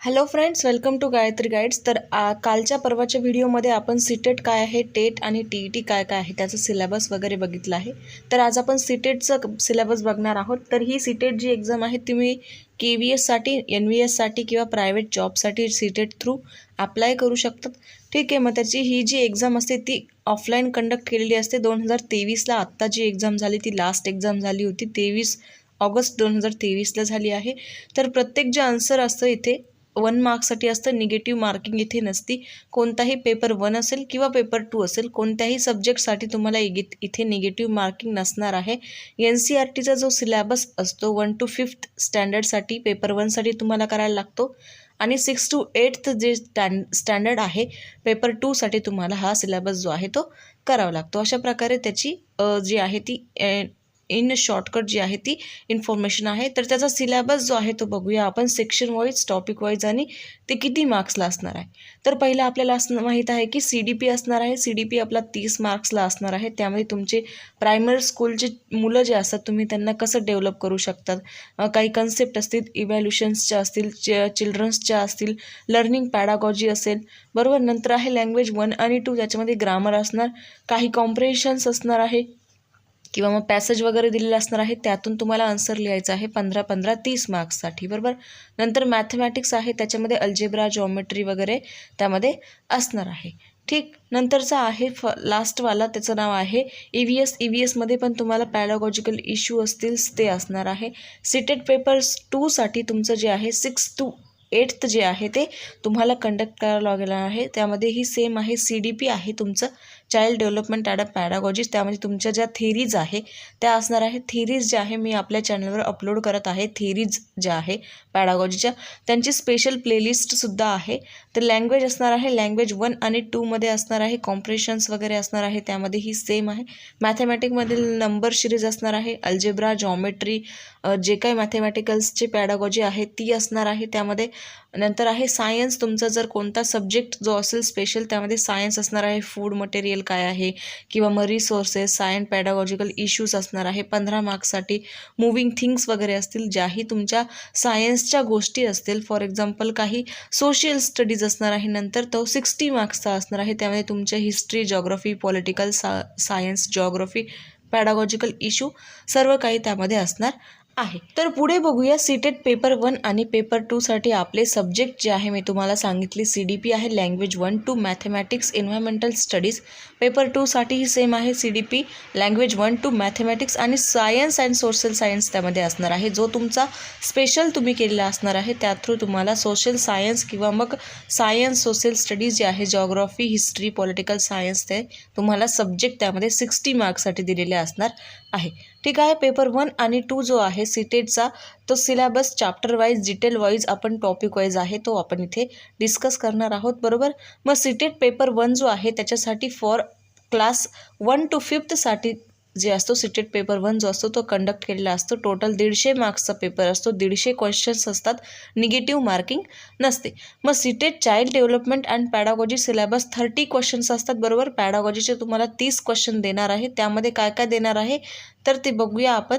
Hello friends, welcome to Gayatri guides. तर कालच्या परवाच्या व्हिडिओमध्ये आपण सीटेट काय आहे, टेट आणि टी काय काय आहे त्याचं सिलेबस वगैरे बघितलं आहे. तर आज आपण सीटेटचं सिलेबस बघणार आहोत. तर ही सीटेट जी एक्झाम आहे तुम्ही KVSसाठी, NVSसाठी किंवा प्रायव्हेट जॉबसाठी सीटेट थ्रू अप्लाय करू शकतात. ठीक आहे. मग त्याची ही जी एक्झाम असते ती ऑफलाईन कंडक्ट केलेली असते. 2023ला आत्ता जी एक्झाम झाली ती लास्ट एक्झाम झाली होती, 23 ऑगस्ट 2023ला झाली आहे. तर प्रत्येक जे आन्सर असतं इथे 1 मार्क्ससाठी असतं. निगेटिव्ह मार्किंग इथे नसती. कोणताही पेपर 1 असेल किंवा पेपर 2 असेल, कोणत्याही सब्जेक्टसाठी तुम्हाला इथे निगेटिव्ह मार्किंग नसणार आहे. NCERTचा जो सिलेबस असतो 1 to 5th स्टँडर्डसाठी पेपर 1साठी तुम्हाला करायला लागतो आणि 6 to 8th जे स्टँडर्ड आहे पेपर 2साठी तुम्हाला हा सिलेबस जो आहे तो करावा लागतो. अशा प्रकारे त्याची जी आहे ती इन शॉर्टकट जी आहे ती इन्फॉर्मेशन आहे. तर त्याचा सिलेबस जो आहे तो बघूया आपण सेक्शन वाईज, टॉपिक वाईज आणि ते किती मार्क्सला असणार आहे. तर पहिलं आपल्याला माहीत आहे की CDP असणार आहे. CDP आपला 30 मार्क्सला असणार आहे. त्यामध्ये तुमचे प्रायमरी स्कूलचे मुलं जे असतात तुम्ही त्यांना कसं डेव्हलप करू शकतात, काही कन्सेप्ट असतील, इव्हॅल्युशन्सच्या असतील, चिल्ड्रन्सच्या असतील, लर्निंग पॅडागॉजी असेल, बरोबर. नंतर आहे लँग्वेज 1 आणि 2, त्याच्यामध्ये ग्रामर असणार, काही कॉम्प्रिहेन्शन्स असणार आहे किंवा मग पॅसेज वगैरे दिलेले असणार आहे. त्यातून तुम्हाला आन्सर लिहायचं आहे 15-15 30 मार्क्ससाठी, बरोबर. नंतर मॅथमॅटिक्स आहे, त्याच्यामध्ये अल्जेब्रा, जॉमेट्री वगैरे त्यामध्ये असणार आहे. ठीक. नंतरचा आहे लास्टवाला, त्याचं नाव आहे EVS. EVSमध्ये पण तुम्हाला पॅडागॉजिकल इश्यू असतील ते असणार आहे. सीटेट पेपर्स 2साठी तुमचं जे आहे 6 to 8th जे आहे ते तुम्हाला कंडक्ट करावं लागणार आहे. त्यामध्ये ही सेम आहे. CDP आहे तुमचं चाइल्ड डेव्हलपमेंट ॲड पॅडागॉजीज. त्यामध्ये तुमच्या ज्या थेरीज आहे त्या असणार आहे. थेरीज ज्या आहे मी आपल्या चॅनलवर अपलोड करत आहे. थेरीज ज्या आहे पॅडागॉजीच्या त्यांची स्पेशल प्लेलिस्टसुद्धा आहे. तर लँग्वेज असणार आहे, लँग्वेज 1 आणि 2मध्ये असणार आहे. कॉम्प्रिहेन्शन्स वगैरे असणार आहे, त्यामध्ये ही सेम आहे. मॅथमॅटिकमधील नंबर सिरीज असणार आहे. अल्जेब्रा, जॉमेट्री, जे काही मॅथमॅटिकल्सची पॅडागॉजी आहे ती असणार आहे त्यामध्ये. नंतर आहे सायन्स. तुमचा जर कोणता सब्जेक्ट जो असेल स्पेशल त्यामध्ये सायन्स असणार आहे. फूड मटेरियल काय आहे किंवा मग रिसोर्सेस, सायन्स, पॅडागॉजिकल इश्यूज असणार आहे 15 मार्क्ससाठी. मूविंग थिंग्स वगैरे असतील, ज्याही तुमच्या सायन्सच्या गोष्टी असतील, फॉर एक्झाम्पल काही सोशल स्टडीज असणार आहे. नंतर तो 60 मार्क्सचा असणार आहे. त्यामध्ये तुमच्या history, geography, political science, geography, pedagogical issue सर्व काही त्यामध्ये असणार आहे. तर पुढे बघूया सीटेट पेपर 1 आणि पेपर 2साठी आपले सब्जेक्ट जे आहे मी तुम्हाला सांगितले. CDP आहे language 1 to mathematics, environmental studies. Paper 2साठीही सेम आहे. CDP लँग्वेज 1 to मॅथमॅटिक्स आणि सायन्स अँड सोशल सायन्स त्यामध्ये असणार आहे. जो तुमचा स्पेशल तुम्ही केलेला असणार आहे त्या थ्रू तुम्हाला सोशल सायन्स किंवा मग सायन्स, सोशल स्टडीज जे आहे, जॉग्रफी, हिस्ट्री, पॉलिटिकल सायन्स, ते तुम्हाला सब्जेक्ट त्यामध्ये 60 मार्क्ससाठी दिलेले असणार आहे. ठीक आहे. पेपर 1 आणि 2 जो आहे सीटेटचा तो syllabus chapter wise, detail wise, आपण टॉपिक वाईज आहे तो आपण इथे डिस्कस करणार आहोत, बरोबर. मग सीटेट पेपर 1 जो आहे त्याच्यासाठी फॉर क्लास 1 to 5thसाठी जे असतो सीटेट पेपर 1 जो असतो तो कंडक्ट केलेला असतो. टोटल 150 मार्क्सचा पेपर असतो. 150 क्वेश्चन्स असतात. निगेटिव्ह मार्किंग नसते. मग CTET child development and pedagogy syllabus 30 questions असतात, बरोबर. पॅडागॉजीचे तुम्हाला 30 क्वेश्चन देणार आहे. त्यामध्ये काय काय देणार आहे तर ते बघूया आपण.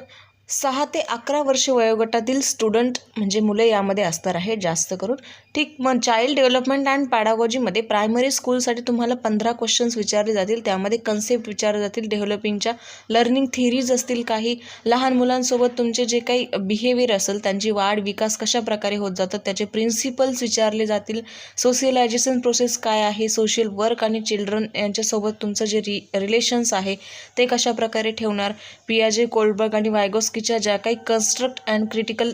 6 ते 11 वर्ष वयोगटातील स्टुडंट म्हणजे मुले यामध्ये असणार आहे जास्त करून. ठीक. मग चाइल्ड डेव्हलपमेंट अँड पॅडागॉजीमध्ये प्रायमरी स्कूलसाठी तुम्हाला 15 क्वेश्चन्स विचारले जातील. त्यामध्ये कन्सेप्ट विचारले जातील, डेव्हलपिंगच्या लर्निंग थिअरीज असतील, काही लहान मुलांसोबत तुमचे जे काही बिहेवियर असेल, त्यांची वाढ विकास कशा प्रकारे होत जातात त्याचे प्रिन्सिपल्स विचारले जातील. सोशियलायझेशन प्रोसेस काय आहे, सोशल वर्क आणि चिल्ड्रन यांच्यासोबत तुमचं जे रिलेशन्स आहे ते कशा प्रकारे ठेवणार. पियाजे, कोल्डबर्ग आणि वायगोस्कीच्या ज्या काही कन्स्ट्रक्ट अँड क्रिटिकल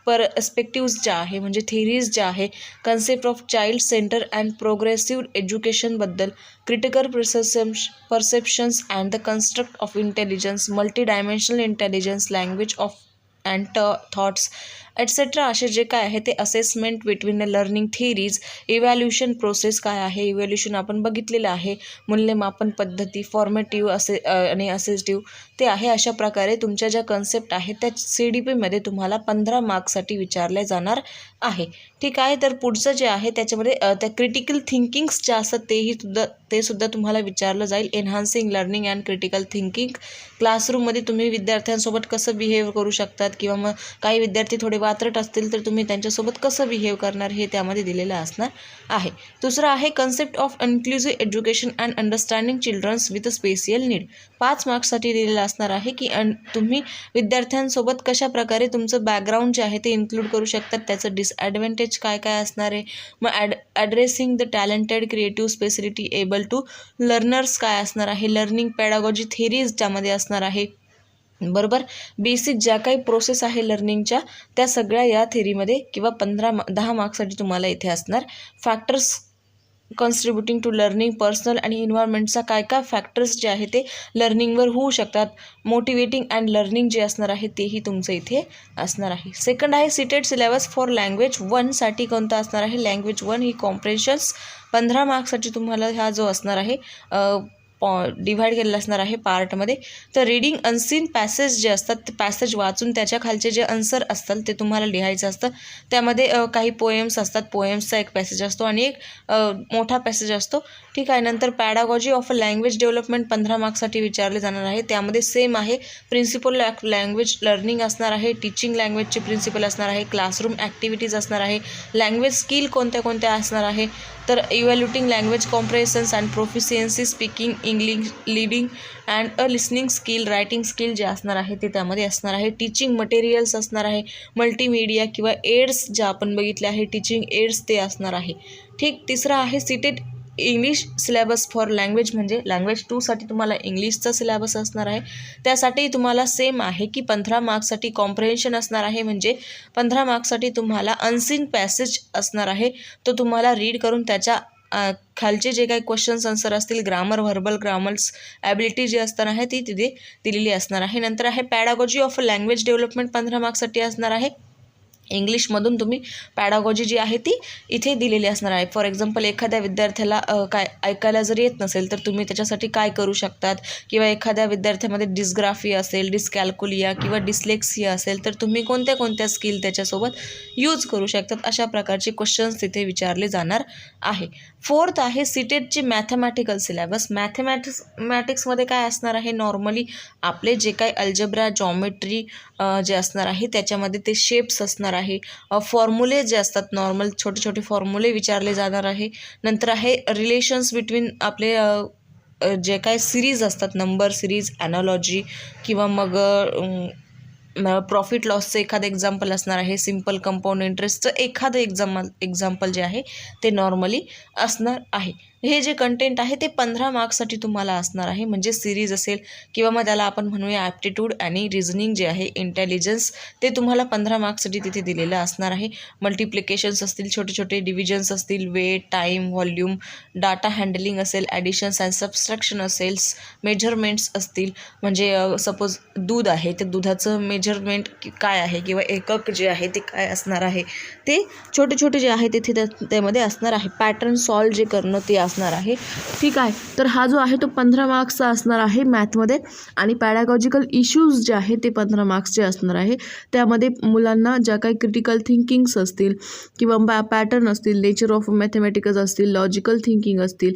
पर्स्पेक्टिव्ज ज्या आहे म्हणजे थिअरीज ज्या आहे, concept of child center and progressive एज्युकेशनबद्दल, critical perceptions and the construct of intelligence, multi dimensional intelligence, language of and thoughts etcetera, असे जे काय आहे ते assessment between the learning theories, evaluation process काय आहे, इव्हॅल्युशन आपण बघितलेलं आहे, मूल्यमापन पद्धती, फॉर्मेटिव्ह आणि असेसिव्ह ते आहे. अशा प्रकारे तुमच्या ज्या कन्सेप्ट आहेत त्या CDPमध्ये तुम्हाला 15 मार्क्ससाठी विचारले जाणार आहे. ठीक आहे. तर पुढचं जे आहे त्याच्यामध्ये त्या क्रिटिकल थिंकिंग्स ज्या असतात ते सुद्धा तुम्हाला विचारलं जाईल. Enhancing learning and critical thinking. क्लासरूममध्ये तुम्ही विद्यार्थ्यांसोबत कसं बिहेव करू शकतात किंवा मग काही विद्यार्थी थोडे वात्रट असतील तर तुम्ही त्यांच्यासोबत कसं बिहेव करणार हे त्यामध्ये दिलेलं असणार आहे. दुसरं आहे concept of inclusive education and understanding childrens with special need. 5 मार्क्ससाठी दिलेलं असणार आहे की तुम्ही विद्यार्थ्यांसोबत कशा प्रकारे तुमचं बॅकग्राऊंड जे आहे ते इन्क्लूड करू शकतात, त्याचं डिसॲडव्हान्टेज काय काय असणार आहे. मग addressing the talented creative speciality able to learners काय असणार आहे. लर्निंग पॅडागॉजी थेरीज त्यामध्ये असणार आहे. बरोबर. बेसिक ज्या काही प्रोसेस आहे लर्निंगच्या त्या सगळ्या या थेरीमध्ये किंवा 10 मार्क्ससाठी तुम्हाला इथे असणार. Factors contributing to learning, personal आणि इन्व्हायरमेंटचा काय काय फॅक्टर्स जे आहे ते लर्निंगवर होऊ शकतात. मोटिवेटिंग अँड लर्निंग जे असणार आहे तेही तुमचं इथे असणार आहे. सेकंड आहे सीटेड सिलेबस फॉर लँग्वेज 1 साठी कोणता असणार आहे. लँग्वेज 1 ही कॉम्प्रेन्शन्स 15 मार्क्ससाठी तुम्हाला हा जो असणार आहे डिव्हाइड केलेला असणार आहे पार्टमध्ये. तर रीडिंग अनसीन पॅसेज जे असतात ते पॅसेज वाचून त्याच्या खालचे जे आन्सर असतात ते तुम्हाला लिहायचं असतं. त्यामध्ये काही पोएम्स असतात, पोएम्सचा एक पॅसेज असतो आणि एक मोठा पॅसेज असतो. ठीक आहे. नंतर पॅडागॉजी ऑफ लँग्वेज डेव्हलपमेंट 15 मार्क्ससाठी विचारले जाणार आहे. त्यामध्ये सेम आहे, प्रिन्सिपल लँग्वेज लर्निंग असणार आहे, टीचिंग लँग्वेजचे प्रिन्सिपल असणार आहे, क्लासरूम ॲक्टिव्हिटीज असणार आहे, लँग्वेज स्किल कोणत्या कोणत्या असणार आहे. तर evaluating language comprehensions and proficiency, speaking English, leading and listening skill, writing skill जे असणार आहे ते त्यामध्ये असणार आहे. टीचिंग मटेरियल्स असणार आहे, मल्टीमीडिया किंवा एड्स ज्या आपण बघितले आहे टीचिंग एड्स ते असणार आहे. ठीक. तिसरा आहे seated English syllabus for language, म्हणजे लँग्वेज 2 साठी तुम्हाला इंग्लिशचा सिलेबस असणार आहे. त्यासाठी तुम्हाला सेम आहे की 15 मार्क्ससाठी कॉम्प्रेन्शन असणार आहे, म्हणजे 15 मार्क्ससाठी तुम्हाला अनसीन पॅसेज असणार आहे. तो तुम्हाला रीड करून त्याच्या खालचे जे काही क्वेश्चन्स आन्सर असतील, ग्रामर, व्हर्बल ग्रामर्स ॲबिलिटी जी असणार आहे ती तिथे दिलेली असणार आहे. नंतर आहे पॅडागॉजी ऑफ लँग्वेज डेव्हलपमेंट 15 मार्क्ससाठी असणार आहे. इंग्लिशमधून तुम्ही पॅडागॉजी जी आहे ती इथे दिलेली असणार आहे. फॉर एक्झाम्पल एखाद्या विद्यार्थ्याला काय ऐकायला जर येत नसेल तर तुम्ही त्याच्यासाठी काय करू शकतात, किंवा एखाद्या विद्यार्थ्यामध्ये डिस्ग्राफी असेल, डिस्कॅल्कुलिया किंवा डिस्लेक्सिया असेल तर तुम्ही कोणत्या कोणत्या स्किल त्याच्यासोबत यूज करू शकतात. अशा प्रकारचे क्वेश्चन्स तिथे विचारले जाणार आहे. फोर्थ आहे सीटेडचे मॅथमॅटिकल सिलेबस. मॅथमॅटिक्समध्ये काय असणार आहे, नॉर्मली आपले जे काही अल्जेब्रा, जॉमेट्री जे असणार आहे त्याच्यामध्ये ते शेप्स असणार आहे, फॉर्म्युले जे असतात नॉर्मल छोटे छोटे फॉर्म्युले विचारले जाणार आहे. नंतर आहे रिलेशन्स बिटवीन आपले जे काय सिरीज असतात, नंबर सिरीज, ॲनॉलॉजी किंवा मग प्रॉफिट लॉसचं एखादं एक्झाम्पल असणार आहे, सिम्पल कंपाऊंड इंटरेस्टचं एखादं एक्झाम्पल जे आहे ते नॉर्मली असणार आहे. हे जे कंटेंट आहे ते 15 मार्क्ससाठी तुम्हाला असणार आहे, म्हणजे सिरीज असेल किंवा मग त्याला आपण म्हणूया ॲप्टिट्यूड आणि रिझनिंग जे आहे, इंटेलिजन्स, ते तुम्हाला 15 मार्क्ससाठी तिथे दिलेलं असणार आहे. मल्टिप्लिकेशन्स असतील, छोटे छोटे डिव्हिजन्स असतील, weight, time, volume, data handling असेल, ॲडिशन्स अँड सबस्ट्रॅक्शन असेल, मेजरमेंट्स असतील, म्हणजे सपोज दूध आहे ते दुधाचं मेजरमेंट काय आहे किंवा एकक जे आहे ते काय असणार आहे, ते छोटे छोटे जे आहे तिथे त्यामध्ये असणार आहे. पॅटर्न सॉल्व जे करणं ते असणार आहे. ठीक आहे. तर हा जो आहे तो 15 मार्क्सचा असणार आहे मॅथमध्ये. आणि पॅडागॉजिकल इश्यूज जे आहे ते 15 मार्क्सचे असणार आहे. त्यामध्ये मुलांना ज्या काही क्रिटिकल थिंकिंग्स असतील किंवा पॅटर्न असतील, नेचर ऑफ मॅथमॅटिक्स असतील, लॉजिकल थिंकिंग असतील,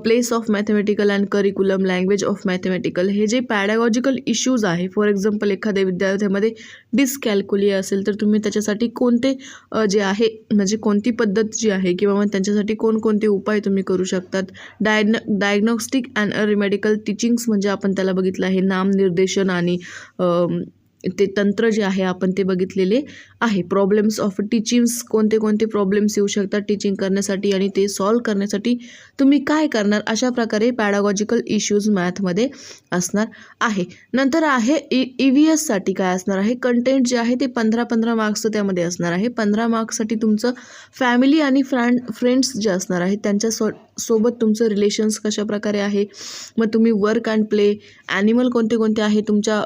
place of mathematical and curriculum, language of mathematical, हे जे पॅडागॉजिकल इश्यूज आहे. फॉर एक्झाम्पल एखाद्या विद्यार्थ्यामध्ये डिस्कॅल्कुलिया असेल तर तुम्ही त्याच्यासाठी कोणते जे आहे म्हणजे कोणती पद्धत जी आहे किंवा मग त्यांच्यासाठी कोणकोणते उपाय तुम्ही करू शकतात. डायग्नोस्टिक अँड रिमेडिकल टीचिंग्स म्हणजे आपण त्याला बघितलं आहे, नामनिर्देशन आणि ते तंत्र जे आहे आपण ते बघितलेले आहे. प्रॉब्लेम्स ऑफ टीचिंग्स, कोणते कोणते प्रॉब्लेम्स येऊ शकतात टीचिंग करण्यासाठी आणि ते सॉल्व करण्यासाठी तुम्ही काय करणार, अशा प्रकारे पॅडागॉजिकल इश्यूज मॅथमध्ये असणार आहे. नंतर आहे EVS साठी काय असणार आहे, कंटेंट जे आहे ते 15 मार्क्सचं त्यामध्ये असणार आहे. 15 मार्क्ससाठी तुमचं फॅमिली आणि फ्रेंड्स जे असणार आहे त्यांच्या सोबत तुमचं रिलेशन्स कशा प्रकारे आहे, मग तुम्ही वर्क अँड प्ले, ॲनिमल कोणते कोणते आहे तुमच्या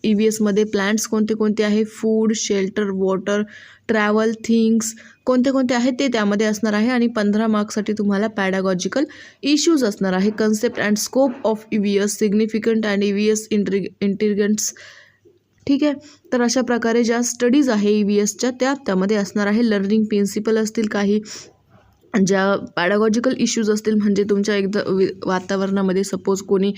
EVSमध्ये, प्लांट्स कोणते कोणते आहे, food, shelter, water, travel, things कोणते कोणते आहेत ते त्यामध्ये असणार आहे. आणि 15 मार्क्ससाठी तुम्हाला पॅडागॉजिकल इश्यूज असणार आहे. Concept and scope of EVS, significant and EVS इंटिग्रंट्स. ठीक आहे. तर अशा प्रकारे ज्या स्टडीज आहे EVSच्या त्यामध्ये असणार आहे. लर्निंग प्रिन्सिपल असतील काही, ज्या पॅडागॉजिकल इश्यूज असतील, म्हणजे तुमच्या वातावरणामध्ये सपोज कोणी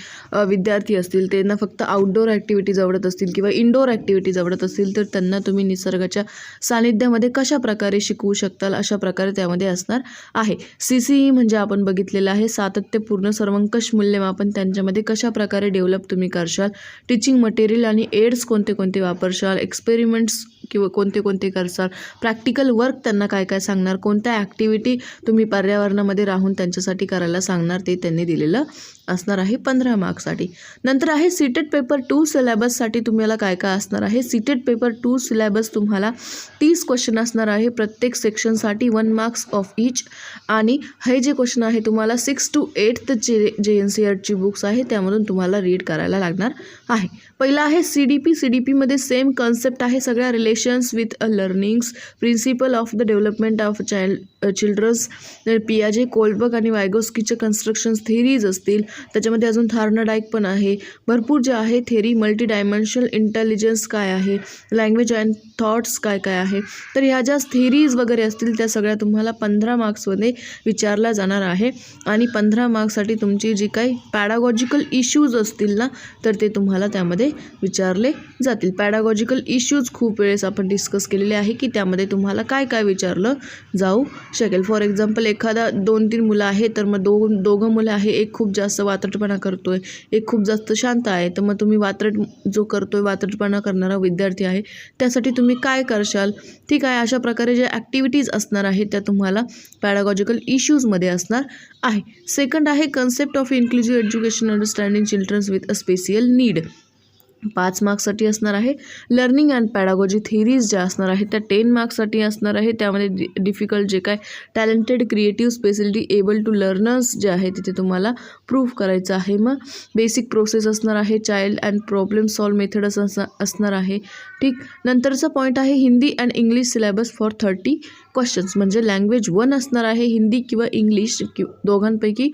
विद्यार्थी असतील, त्यांना फक्त आउटडोअर ॲक्टिव्हिटीज आवडत असतील किंवा इनडोअर ॲक्टिव्हिटीज आवडत असतील, तर त्यांना तुम्ही निसर्गाच्या सानिध्यामध्ये कशा प्रकारे शिकवू शकताल, अशा प्रकारे त्यामध्ये असणार आहे. CCE म्हणजे आपण बघितलेलं आहे, सातत्यपूर्ण सर्वंकष मूल्यमापन, त्यांच्यामध्ये कशा प्रकारे डेव्हलप तुम्ही करशाल, टीचिंग मटेरियल आणि एड्स कोणते कोणते वापरशाल, एक्सपेरिमेंट्स किंवा कोणते कोणते करसाल, प्रॅक्टिकल वर्क त्यांना काय काय सांगणार, कोणत्या ॲक्टिव्हिटी तुम्ही पर्यावरणामध्ये राहून त्यांच्यासाठी करायला सांगणार, ते त्यांनी दिलेलं असणार आहे 15 मार्क्ससाठी. नंतर आहे सीटेट पेपर 2 सिलेबससाठी तुम्हाला काय काय असणार आहे. सीटेट पेपर 2 सिलेबस तुम्हाला 30 क्वेश्चन असणार आहे प्रत्येक सेक्शनसाठी, 1 मार्क्स ऑफ ईच. आणि हे जे क्वेश्चन आहे तुम्हाला 6 to 8 जे NCERTची बुक्स आहे त्यामधून तुम्हाला रीड करायला लागणार आहे. पहिला आहे CDP. CDPमध्ये सेम कन्सेप्ट आहे, सगळ्या relations with learnings, principle of the development of childrens, पियाजे, कोलबर्ग आणि वायगोस्कीचे कन्स्ट्रक्शन्स थेरीज असतील. त्याच्यामध्ये अजून थार्नडाईक पण आहे, भरपूर जे आहे थेरी. मल्टी डायमेन्शनल इंटेलिजन्स काय आहे, लँग्वेज अँड थॉट्स काय काय आहे. तर ह्या ज्या थेरीज वगैरे असतील त्या सगळ्या तुम्हाला 15 मार्क्समध्ये विचारल्या जाणार आहे. आणि 15 मार्क्ससाठी तुमची जी काही पॅडागॉजिकल इश्यूज असतील ना, तर ते तुम्हाला त्यामध्ये विचारले जातील. पॅडागॉजिकल इश्यूज खूप वेळेस आपण डिस्कस केलेले आहे की त्यामध्ये तुम्हाला काय काय विचारलं जाऊ शकेल. फॉर एक्झाम्पल, एखादा 2-3 मुलं आहे, तर मग दोघं मुलं आहे, एक खूप जास्त वात्रटपणा करतोय, एक खूप जास्त शांत आहे, तर मग तुम्ही वात्रटपणा करणारा विद्यार्थी आहे, त्यासाठी तुम्ही काय करशाल, ठीक आहे. अशा प्रकारे ज्या ॲक्टिव्हिटीज असणार आहेत त्या तुम्हाला पॅडागॉजिकल इश्यूजमध्ये असणार आहे. सेकंड आहे concept of inclusive education understanding childrens with a special need. 5 मार्क्ससाठी असणार आहे. लर्निंग अँड पॅडागॉजी थेरीज ज्या असणार आहेत त्या 10 मार्क्ससाठी असणार आहे. त्यामध्ये डिफिकल्ट जे काय talented, creative, speciality able to learners जे आहे तिथे तुम्हाला प्रूव्ह करायचं आहे. मग बेसिक प्रोसेस असणार आहे, child and problem solve methods असणार आहे, ठीक. नंतरचा पॉईंट आहे Hindi and English syllabus for 30 questions, म्हणजे लँग्वेज 1 असणार आहे, हिंदी किंवा इंग्लिश दोघांपैकी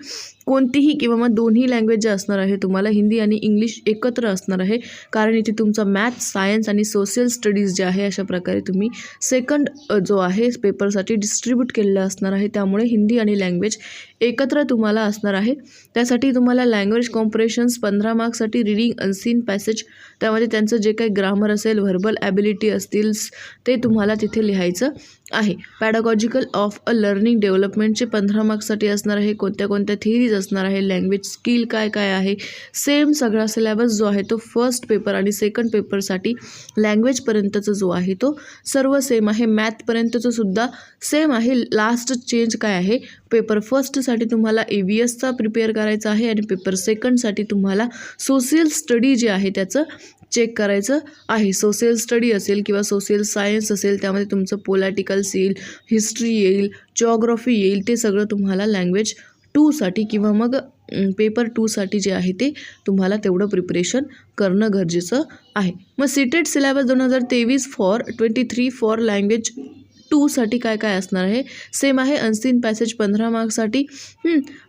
कोणतीही किंवा मग दोन्ही लँग्वेज जे असणार आहे तुम्हाला हिंदी आणि इंग्लिश एकत्र असणार आहे, कारण इथे तुमचा मॅथ, सायन्स आणि सोशल स्टडीज जे आहे अशा प्रकारे तुम्ही सेकंड जो आहे पेपरसाठी डिस्ट्रीब्यूट केलेला असणार आहे. त्यामुळे हिंदी आणि लँग्वेज एकत्र तुम्हाला असणार आहे. त्यासाठी तुम्हाला लँग्वेज कॉम्प्रेशन्स 15 मार्क्ससाठी, रिडिंग अनसीन पॅसेज, त्यामध्ये त्यांचं जे काही ग्रामर असेल, व्हर्बल ॲबिलिटी असतील, ते तुम्हाला तिथे लिहायचं आहे. पॅडागॉजिकल ऑफ अ लर्निंग डेव्हलपमेंटचे 15 मार्क्ससाठी असणार आहे. कोणत्या कोणत्या थिअरीज असणार आहे, लँग्वेज स्किल काय काय आहे, सेम सगळा सिलेबस जो आहे तो फर्स्ट पेपर आणि सेकंड पेपरसाठी लँग्वेजपर्यंतचा जो आहे तो सर्व सेम आहे. मॅथपर्यंतचं सुद्धा सेम आहे. लास्ट चेंज काय आहे, पेपर फर्स्टसाठी तुम्हाला AVSचा प्रिपेअर करायचा आहे आणि पेपर सेकंडसाठी तुम्हाला सोशल स्टडी जे आहे त्याचं चेक करायचं आहे. सोशल स्टडी असेल किंवा सोशल सायन्स असेल, त्यामध्ये तुमचं पॉलिटिकल्स येईल, हिस्ट्री येईल, जिओग्राफी येईल, ते सगळं तुम्हाला लँग्वेज 2साठी किंवा मग पेपर 2साठी जे आहे ते तुम्हाला तेवढं प्रिपरेशन करणं गरजेचं आहे. मग CTET syllabus 2023 for 23 for language 2साठी काय काय असणार आहे, सेम आहे. अनसीन पॅसेज 15 मार्क्ससाठी,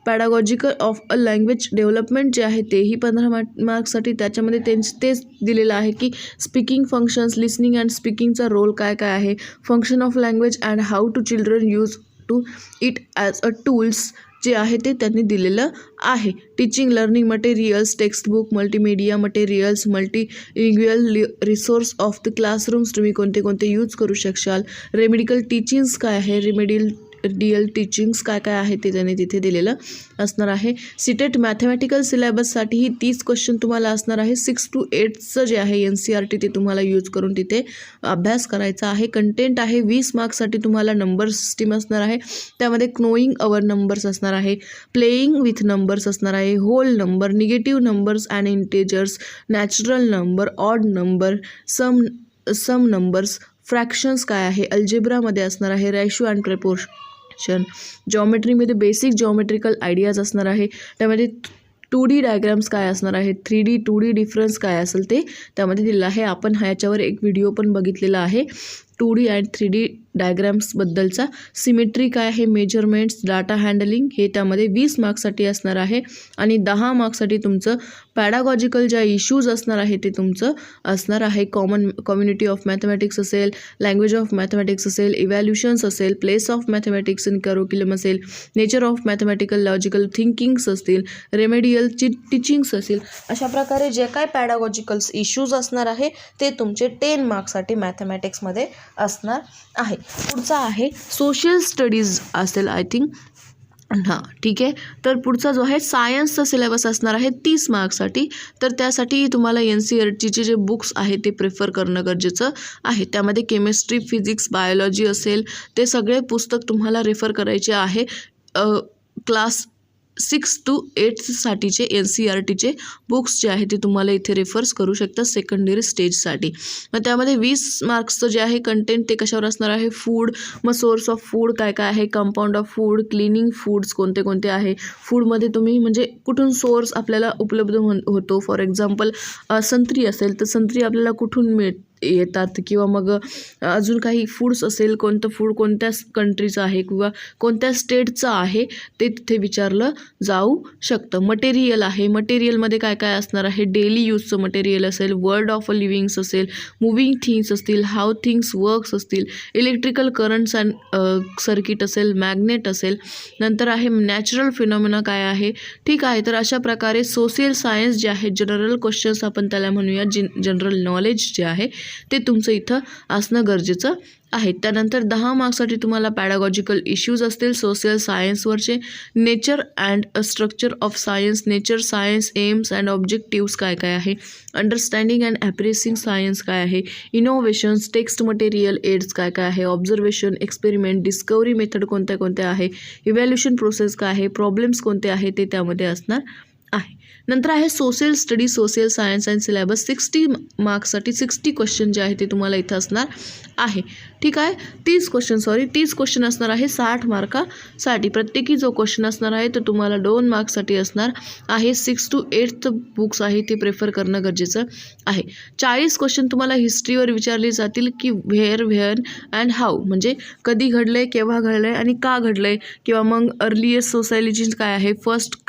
pedagogical of a language development जे आहे तेही 15 मार्क्ससाठी. त्याच्यामध्ये तेच दिलेलं आहे की स्पीकिंग फंक्शन्स, लिसनिंग अँड स्पीकिंगचा रोल काय काय आहे, function of language and how to children use to it as a tools जे आहे ते त्यांनी दिलेलं आहे. Teaching learning materials, textbook, multimedia materials, multilingual resource of the classrooms तुम्ही कोणते कोणते यूज करू शकशाल. रेमेडिकल टीचिंग्स काय आहे, रिमेडियल टीचिंग्स काय काय आहे ते त्यांनी तिथे दिलेलं असणार आहे. सीटेट मॅथमॅटिकल सिलेबससाठीही 30 क्वेश्चन तुम्हाला असणार आहे. 6 to 8चं जे आहे NCERT ते तुम्हाला यूज करून तिथे अभ्यास करायचा आहे. कंटेंट आहे 20 मार्क्ससाठी तुम्हाला नंबर सिस्टीम असणार आहे. त्यामध्ये नोईंग अवर नंबर्स असणार आहे, प्लेईंग विथ नंबर्स असणार आहे, whole number, negative numbers and integers, natural number, odd number, some numbers, fractions काय आहे, अल्जेब्रामध्ये असणार आहे, रेशो अँड प्रपोर्शन, जॉमेट्रीमध्ये बेसिक जॉमेट्रिकल आयडियाज असणार आहे. त्यामध्ये 2D डायग्राम्स काय असणार आहे, 3D 2D डिफरन्स काय असेल ते त्यामध्ये दिलेलं आहे. आपण ह्याच्यावर एक व्हिडिओ पण बघितलेला आहे. 2D अँड 3D डायग्राम्सबद्दलचा, सिमेट्री काय आहे, मेजरमेंट्स, डाटा हँडलिंग हे त्यामध्ये 20 मार्क्ससाठी असणार आहे. आणि 10 मार्क्ससाठी तुमचं पॅडागॉजिकल ज्या इश्यूज असणार आहे ते तुमचं असणार आहे. कम्युनिटी ऑफ मॅथमॅटिक्स असेल, लँग्वेज ऑफ मॅथमॅटिक्स असेल, इव्हॅल्युशन्स असेल, place of mathematics in curriculum असेल, nature of mathematical logical thinkings असतील, रेमेडियल टीचिंग्स असेल, अशा प्रकारे जे काय पॅडागॉजिकल्स इश्यूज असणार आहे ते तुमचे 10 मार्क्ससाठी मॅथमॅटिक्समध्ये असणार आहे. पुढचा आहे सोशल स्टडीज असेल आय थिंक, हां ठीक आहे. तर पुढचा जो आहे सायन्सचा सिलेबस असणार आहे 30 मार्क्ससाठी. तर त्यासाठी तुम्हाला NCERTचे जे बुक्स आहेत ते प्रेफर करणं गरजेचं आहे. त्यामध्ये केमिस्ट्री, फिजिक्स, बायोलॉजी असेल ते सगळे पुस्तक तुम्हाला रेफर करायचे आहे. क्लास 6 to 8 साठीचे NCERTचे बुक्स जे आहे ते तुम्हाला इथे रेफर्स करू शकता सेकंडरी स्टेजसाठी. मग त्यामध्ये 20 मार्क्सचं जे आहे कंटेंट ते कशावर असणार आहे, फूड, मग सोर्स ऑफ फूड काय काय आहे, compound of food, cleaning foods कोणते कोणते आहे, फूडमध्ये तुम्ही म्हणजे कुठून सोर्स आपल्याला उपलब्ध होतो. फॉर एक्झाम्पल संत्री असेल तर संत्री आपल्याला कुठून येतात, किंवा मग अजून काही फूड्स असेल, कोणतं फूड कोणत्या कंट्रीचं आहे किंवा कोणत्या स्टेटचं आहे ते तिथे विचारलं जाऊ शकतं. मटेरियल आहे, मटेरियलमध्ये काय काय असणार आहे, डेली यूजचं मटेरियल असेल, वर्ल्ड ऑफ अ लिव्हिंग्स असेल, मूव्हिंग थिंग्स असतील, हाऊ थिंग्स वर्क्स असतील, इलेक्ट्रिकल करंट्स अँड सर्किट असेल, मॅग्नेट असेल, नंतर आहे नॅचरल फिनॉमिना काय आहे. ठीक आहे. तर अशा प्रकारे सोशल सायन्स जे आहे, जनरल क्वेश्चन्स आपण त्याला म्हणूया, जनरल नॉलेज जे आहे ते तुमचं इथं असणं गरजेचं आहे. त्यानंतर 10 मार्क्ससाठी तुम्हाला पॅडागॉजिकल इश्यूज असतील सोशल सायन्सवरचे, nature and structure of science, nature science, aims and objectives काय काय आहे, अंडरस्टँडिंग अँड ॲप्रिसिंग सायन्स काय आहे, इनोव्हेशन्स, टेक्स्ट मटेरियल एड्स काय काय आहे, ऑब्झर्वेशन, एक्सपेरिमेंट, डिस्कवरी मेथड कोणत्या कोणत्या आहे, इव्हॅल्युशन प्रोसेस काय आहे, प्रॉब्लेम्स कोणते आहे ते त्यामध्ये असणार आहे. नंतर आहे social study, social science and syllabus. 60 मार्क्ससाठी 60 question जे आहे ते तुम्हाला इथं असणार आहे. ठीक आहे. 30 क्वेश्चन असणार आहे 60 मार्कासाठी. प्रत्येकी जो क्वेश्चन असणार आहे तो तुम्हाला 2 मार्क्ससाठी असणार आहे. 6 to 8 बुक्स आहे ते प्रेफर करणं गरजेचं आहे. 40 क्वेश्चन तुम्हाला हिस्ट्रीवर विचारले जातील की व्हेअर, व्हेन अँड हाऊ, म्हणजे कधी घडलं आहे, केव्हा घडलं आहे आणि का घडलं आहे, किंवा मग अर्लीएस्ट सोसायटीज काय आहे, फर्स्ट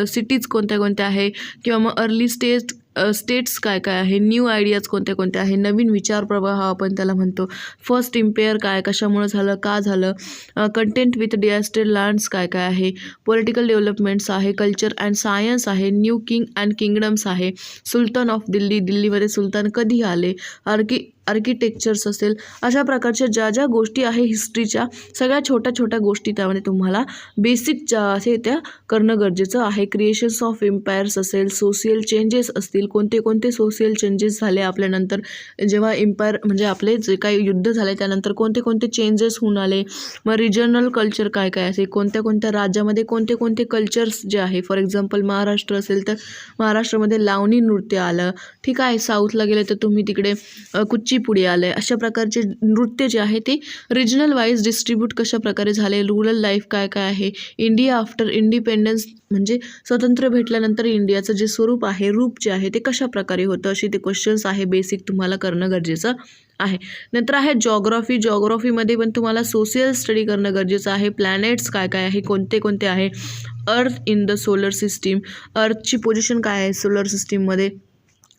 सिटीज कोणत्या कोणत्या आहे, किंवा मग अर्ली स्टेट्स काय काय आहे, न्यू आयडियाज कोणत्या कोणत्या आहे, नवीन विचार प्रवाह आपण त्याला म्हणतो, फर्स्ट इम्पेअर काय, कशामुळे झालं, का झालं, कंटेंट विथ डिॲस्टेड लँड्स काय काय आहे, पॉलिटिकल डेव्हलपमेंट्स आहे, कल्चर अँड सायन्स आहे, न्यू किंग अँड किंगडम्स आहे, सुलतान ऑफ दिल्ली, दिल्लीमध्ये सुलतान कधी आले, आर्किटेक्चर्स असेल, अशा प्रकारच्या ज्या ज्या गोष्टी आहे हिस्ट्रीच्या सगळ्या छोट्या छोट्या गोष्टी त्यामध्ये तुम्हाला बेसिक ज्या आहे त्या करणं गरजेचं आहे. क्रिएशन्स ऑफ एम्पायर्स असेल, सोशल चेंजेस असतील, कोणते कोणते सोशल चेंजेस झाले आपल्यानंतर, जेव्हा एम्पायर म्हणजे आपले जे काही युद्ध झाले त्यानंतर कोणते कोणते चेंजेस होऊन आले, मग रिजनल कल्चर काय काय असेल, कोणत्या कोणत्या राज्यामध्ये कोणते कोणते कल्चर्स जे आहे, फॉर एक्झाम्पल महाराष्ट्र असेल तर महाराष्ट्रामध्ये लावणी नृत्य आलं. ठीक आहे. साऊथला गेले तर तुम्ही तिकडे कुच्चीपुडी आलं आहे. अशा प्रकारचे नृत्य जे आहे ते रिजनल वाईज डिस्ट्रीब्यूट कशा प्रकारे झाले, रुरल लाईफ काय काय आहे, इंडिया आफ्टर इंडिपेंडन्स म्हणजे स्वतंत्र भेटल्यानंतर इंडियाचं जे स्वरूप आहे, रूप जे आहे ते कशा प्रकारे होतं, असे ते क्वेश्चन्स आहे बेसिक तुम्हाला करणं गरजेचं आहे. नंतर आहे जॉग्राफीमध्ये पण तुम्हाला सोशल स्टडी करणं गरजेचं आहे. प्लॅनेट्स काय काय आहे, कोणते कोणते आहे, earth in the solar system, अर्थची पोझिशन काय आहे सोलर सिस्टीममध्ये,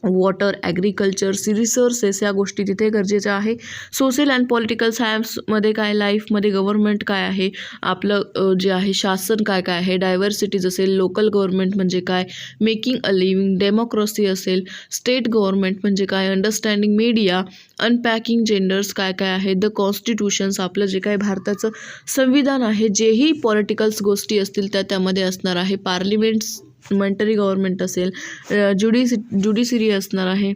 वॉटर, ॲग्रिकल्चर, रिसोर्सेस या गोष्टी तिथे गरजेच्या आहे. सोशल अँड पॉलिटिकल सायन्समध्ये काय, लाईफमध्ये गव्हर्नमेंट काय आहे, आपलं जे आहे शासन काय काय आहे, डायव्हर्सिटीज असेल, लोकल गव्हर्नमेंट म्हणजे काय, मेकिंग अ लिव्हिंग, डेमोक्रेसी असेल, स्टेट गव्हर्नमेंट म्हणजे काय, अंडरस्टँडिंग मीडिया, अनपॅकिंग जेंडर्स काय काय आहे, द कॉन्स्टिट्यूशन्स आपलं जे काय भारताचं संविधान आहे, जेही पॉलिटिकल्स गोष्टी असतील त्या त्यामध्ये असणार आहे. पार्लिमेंटरी गव्हर्नमेंट असेल, ज्युडिशरी असणार आहे,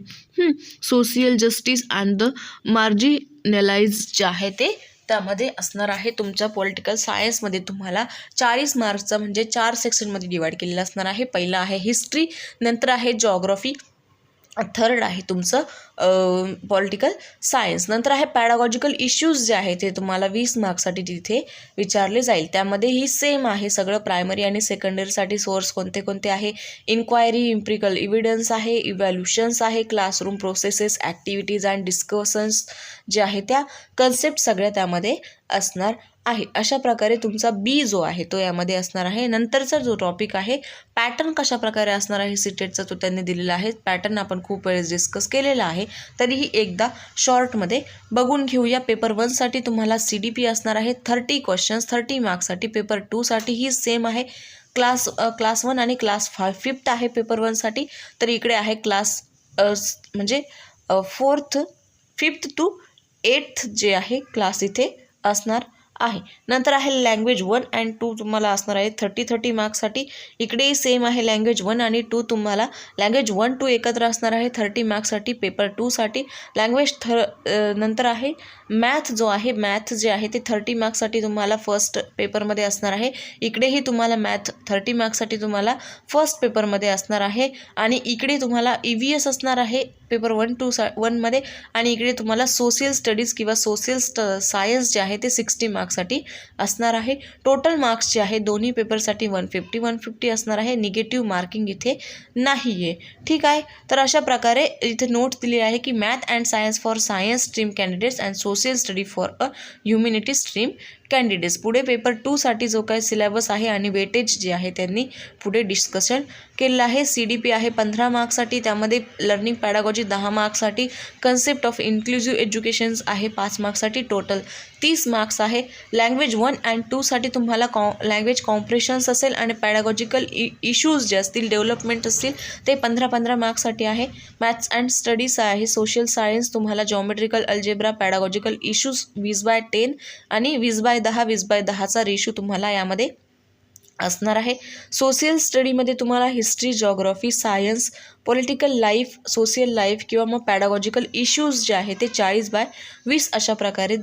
social justice and the marginalise जे आहे ते त्यामध्ये असणार आहे. तुमच्या पॉलिटिकल सायन्समध्ये तुम्हाला 40 मार्क्सचा म्हणजे 4 सेक्शनमध्ये डिवाइड केलेला असणार आहे. पहिला आहे हिस्ट्री, नंतर आहे जॉग्राफी, थर्ड आहे तुमचं पॉलिटिकल सायन्स. नंतर आहे पॅडागॉजिकल इश्यूज जे आहे ते तुम्हाला 20 मार्क्ससाठी तिथे विचारले जाईल. त्यामध्येही सेम आहे सगळं. प्रायमरी आणि सेकंडरीसाठी सोर्स कोणते कोणते आहे, इन्क्वायरी, इम्पिरिकल इव्हिडन्स आहे, इव्हॅल्युशन्स आहे, classroom processes, activities and discussions जे आहे त्या कन्सेप्ट सगळ्या त्यामध्ये असणार आहे. अशा प्रकारे तुमचा बी जो आहे तो यामध्ये असणार आहे. नंतरचा जो टॉपिक आहे पॅटर्न कशा प्रकारे असणार आहे सीटेटचा तो त्यांनी दिलेला आहे. पॅटर्न आपण खूप वेळेस डिस्कस केलेला आहे, तरीही एकदा शॉर्टमध्ये बघून घेऊया. पेपर 1साठी तुम्हाला CDP असणार आहे 30 क्वेश्चन्स 30 मार्क्ससाठी. पेपर 2साठीही सेम आहे. क्लास 1 आणि क्लास 5th आहे पेपर 1साठी. तर इकडे आहे क्लास म्हणजे 4th 5th to 8th जे आहे क्लास इथे असणार आहे. नंतर आहे लँग्वेज 1 and 2 तुम्हाला असणार आहे 30 मार्क्ससाठी. इकडेही सेम आहे. लँग्वेज 1 आणि 2 तुम्हाला लँग्वेज 1 2 एकत्र असणार आहे 30 मार्क्ससाठी पेपर 2साठी. लँग्वेज नंतर आहे मॅथ जो आहे, मॅथ जे आहे ते 30 मार्क्ससाठी तुम्हाला फर्स्ट पेपरमध्ये असणार आहे. इकडेही तुम्हाला मॅथ 30 मार्क्ससाठी तुम्हाला फर्स्ट पेपरमध्ये असणार आहे. आणि इकडे तुम्हाला EVS असणार आहे पेपर 1मध्ये. आणि इकडे तुम्हाला सोशल स्टडीज किंवा सोशल सायन्स जे आहे ते 60 मार्क्ससाठी असणार आहे. टोटल मार्क्स जे आहे दोन्ही पेपरसाठी 150 असणार आहे. निगेटिव्ह मार्किंग इथे नाही आहे. ठीक आहे. तर अशा प्रकारे इथे नोट दिली आहे की math and science for science stream candidates and social study for humanity stream candidates. पुढे पेपर 2साठी जो काही सिलेबस आहे आणि वेटेज जे आहे त्यांनी पुढे डिस्कशन केलेलं आहे. CDP आहे 15 मार्क्ससाठी. त्यामध्ये लर्निंग पॅडागॉजी 10 मार्क्ससाठी. कन्सेप्ट ऑफ इन्क्लुझिव्ह एज्युकेशन्स आहे 5 मार्क्ससाठी. टोटल 30 मार्क्स आहे. लँग्वेज 1 and 2साठी तुम्हाला लँग्वेज कॉम्प्रेशन्स असेल आणि पॅडागॉजिकल इश्यूज जे असतील, डेव्हलपमेंट असतील ते 15 मार्क्ससाठी आहे. मॅथ्स अँड स्टडीज आहे. सोशल सायन्स तुम्हाला जॉमेट्रिकल अल्जेब्रा, पॅडागॉजिकल इश्यूज 20/10 आणि 20/10 20/10चा रेशो तुम्हाला यामध्ये असणार आहे. सोशल स्टडीमध्ये तुम्हाला history, geography, science, political life, social life किंवा मग पॅडागॉजिकल इश्यूज जे आहे ते 40/20 अशा प्रकारे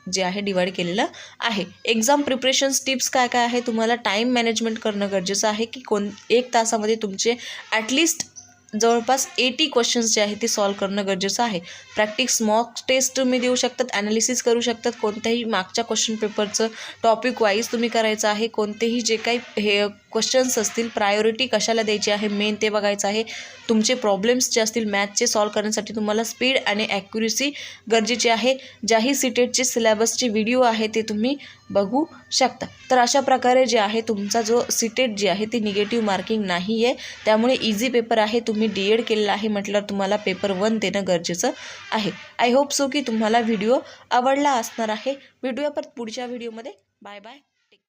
जे आहे डिवाइड केलेलं आहे. एक्झाम प्रिपरेशन्स टिप्स काय काय आहे, तुम्हाला टाईम मॅनेजमेंट करणं गरजेचं आहे की 1 तासामध्ये तुमचे ॲटलिस्ट जवळपास 80 क्वेश्चन्स जे आहे ते सॉल्व करणं गरजेचं आहे. प्रॅक्टिस मॉक टेस्ट तुम्ही देऊ शकतात, ॲनालिसिस करू शकतात. कोणत्याही मागच्या क्वेश्चन पेपरचं टॉपिक वाईज तुम्ही करायचं आहे. कोणतेही जे काही हे क्वेश्चन्स असतील, प्रायोरिटी कशाला द्यायची आहे मेन ते बघायचं आहे. तुमचे प्रॉब्लेम्स जे असतील मॅथचे सॉल्व करण्यासाठी तुम्हाला स्पीड आणि ॲक्युरेसी गरजेची आहे. ज्याही सीटेटचे सिलेबसचे व्हिडिओ आहे ते तुम्ही बघू शकता. तर अशा प्रकारे जे आहे तुमचा जो सीटेट जे आहे ते निगेटिव्ह मार्किंग नाही आहे. त्यामुळे इझी पेपर आहे. तुम्ही DED केलेलं आहे म्हटल्यावर तुम्हाला पेपर 1 देणं गरजेचं आहे. आय होप सो की तुम्हाला व्हिडिओ आवडला असणार आहे. भेटूया परत पुढच्या व्हिडिओमध्ये. Bye bye.